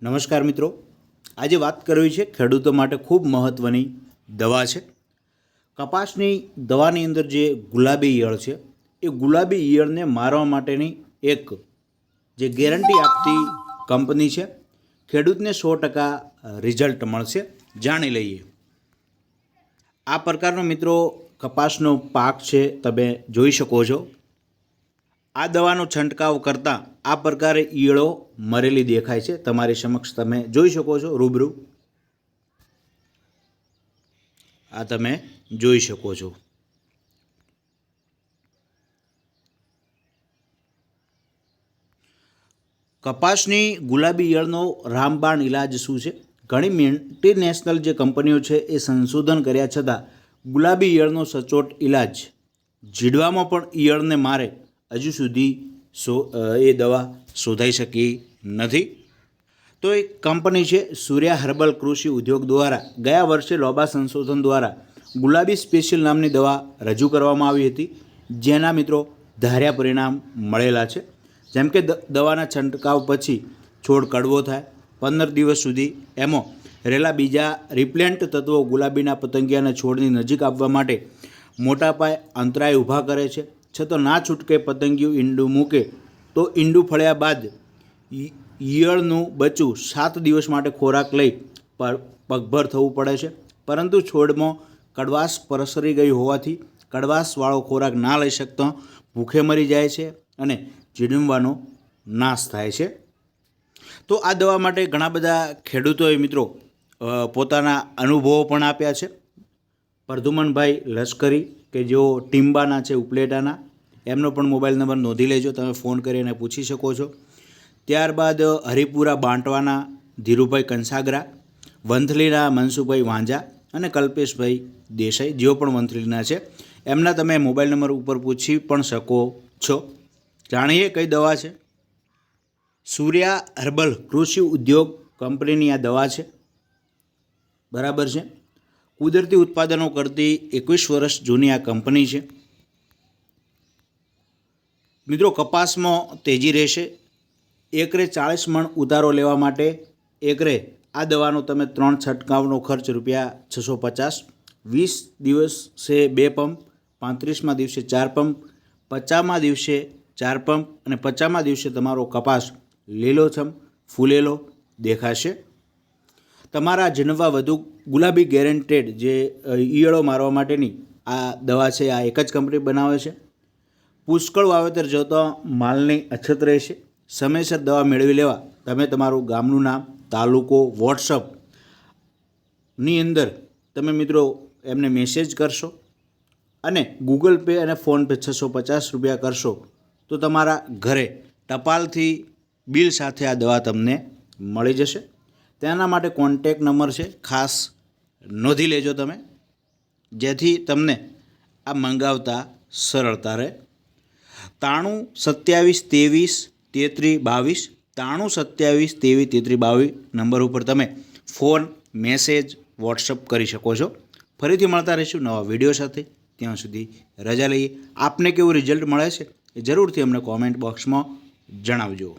નમસ્કાર મિત્રો, આજે વાત કરવી છે ખેડૂતો માટે ખૂબ મહત્ત્વની દવા છે. કપાસની દવાની અંદર જે ગુલાબી ઈયળ છે એ ગુલાબી ઈયળને મારવા માટેની એક જે ગેરંટી આપતી કંપની છે. ખેડૂતને 100% રિઝલ્ટ મળશે. જાણી લઈએ. આ પ્રકારનો મિત્રો કપાસનો પાક છે, તમે જોઈ શકો છો. આ દવાનો છંટકાવ કરતાં આ પ્રકારે ઈયળો મરેલી દેખાય છે. તમારી સમક્ષ તમે જોઈ શકો છો રૂબરૂ. આ તમે જોઈ શકો છો. કપાસની ગુલાબી ઈયળનો રામબાણ ઇલાજ શું છે? ઘણી મલ્ટીનેશનલ જે કંપનીઓ છે એ સંશોધન કર્યા છતાં ગુલાબી ઈયળનો સચોટ ઇલાજ જીડવામાં પણ ઈયળને મારે હજુ સુધી એ દવા શોધાઈ શકી નથી. તો એક કંપની છે સૂર્યા હર્બલ કૃષિ ઉદ્યોગ દ્વારા ગયા વર્ષે લોબા સંશોધન દ્વારા ગુલાબી સ્પેશિયલ નામની દવા રજૂ કરવામાં આવી હતી, જેના મિત્રો ધાર્યા પરિણામ મળેલા છે. જેમ કે દવાના છંટકાવ પછી છોડ કડવો થાય, 15 દિવસ સુધી એમાં રહેલા બીજા રિપ્લેન્ટ તત્વો ગુલાબીના પતંગિયાના છોડની નજીક આવવા માટે મોટા પાયે અંતરાય ઊભા કરે છે. છતાં ના છૂટકે પતંગિયું ઈંડું મૂકે તો ઈંડું ફળ્યા બાદ ઈયળનું બચ્ચું 7 દિવસ માટે ખોરાક લઈ પગભર થવું પડે છે. પરંતુ છોડમાં કડવાશ પ્રસરી ગઈ હોવાથી કડવાશવાળો ખોરાક ના લઈ શકતો ભૂખે મરી જાય છે અને જીડમવાનો નાશ થાય છે. તો આ દવા માટે ઘણા બધા ખેડૂતોએ મિત્રો પોતાના અનુભવો પણ આપ્યા છે. પ્રધુમનભાઈ લશ્કરી કે જેઓ ટીમ્બાના છે, ઉપલેટાના, એમનો પણ મોબાઈલ નંબર નોંધી લેજો, તમે ફોન કરીને પૂછી શકો છો. ત્યારબાદ હરિપુરા બાંટવાના ધીરુભાઈ કંસાગરા, વંથલીના મનસુખભાઈ વાંઝા અને કલ્પેશભાઈ દેસાઈ, જેઓ પણ વંથલીના છે, એમના તમે મોબાઈલ નંબર ઉપર પૂછી પણ શકો છો. જાણીએ કઈ દવા છે. સૂર્યા હર્બલ કૃષિ ઉદ્યોગ કંપનીની આ દવા છે. બરાબર છે. કુદરતી ઉત્પાદનો કરતી 21 વર્ષ જૂની આ કંપની છે. મિત્રો કપાસમાં તેજી રહેશે. એકરે 40 મણ ઉતારો લેવા માટે એકરે આ દવાનો તમે 3 છંટકાવનો ખર્ચ ₹650, 20 દિવસે 2 પંપ, 35મા દિવસે 4 પંપ, 50મા દિવસે 4 પંપ અને 50મા દિવસે તમારો કપાસ લીલોછમ ફૂલેલો દેખાશે. તમારા જીણવા વધુ ગુલાબી ગેરંટેડ જે ઈયળો મારવા માટેની આ દવા છે, આ એક જ કંપની બનાવે છે. પુષ્કળ વાવેતર જોતા માલની અછત રહેશે. સમયસર દવા મેળવી લેવા તમે તમારું ગામનું નામ, તાલુકો, વોટ્સઅપની અંદર તમે મિત્રો એમને મેસેજ કરશો અને ગૂગલ પે અને ફોનપે ₹650 કરશો તો તમારા ઘરે ટપાલથી બિલ સાથે આ દવા તમને મળી જશે. તેના માટે કોન્ટેક નંબર છે, ખાસ નોંધી લેજો તમે, જેથી તમને આ મંગાવતા સરળતા રહે. 9327233322, 9327233322 નંબર ઉપર તમે ફોન, મેસેજ, વોટ્સઅપ કરી શકો છો. ફરીથી મળતા રહીશું નવા વિડીયો સાથે. ત્યાં સુધી રજા લઈએ. આપને કેવું રિઝલ્ટ મળે છે એ જરૂરથી અમને કોમેન્ટ બોક્સમાં જણાવજો.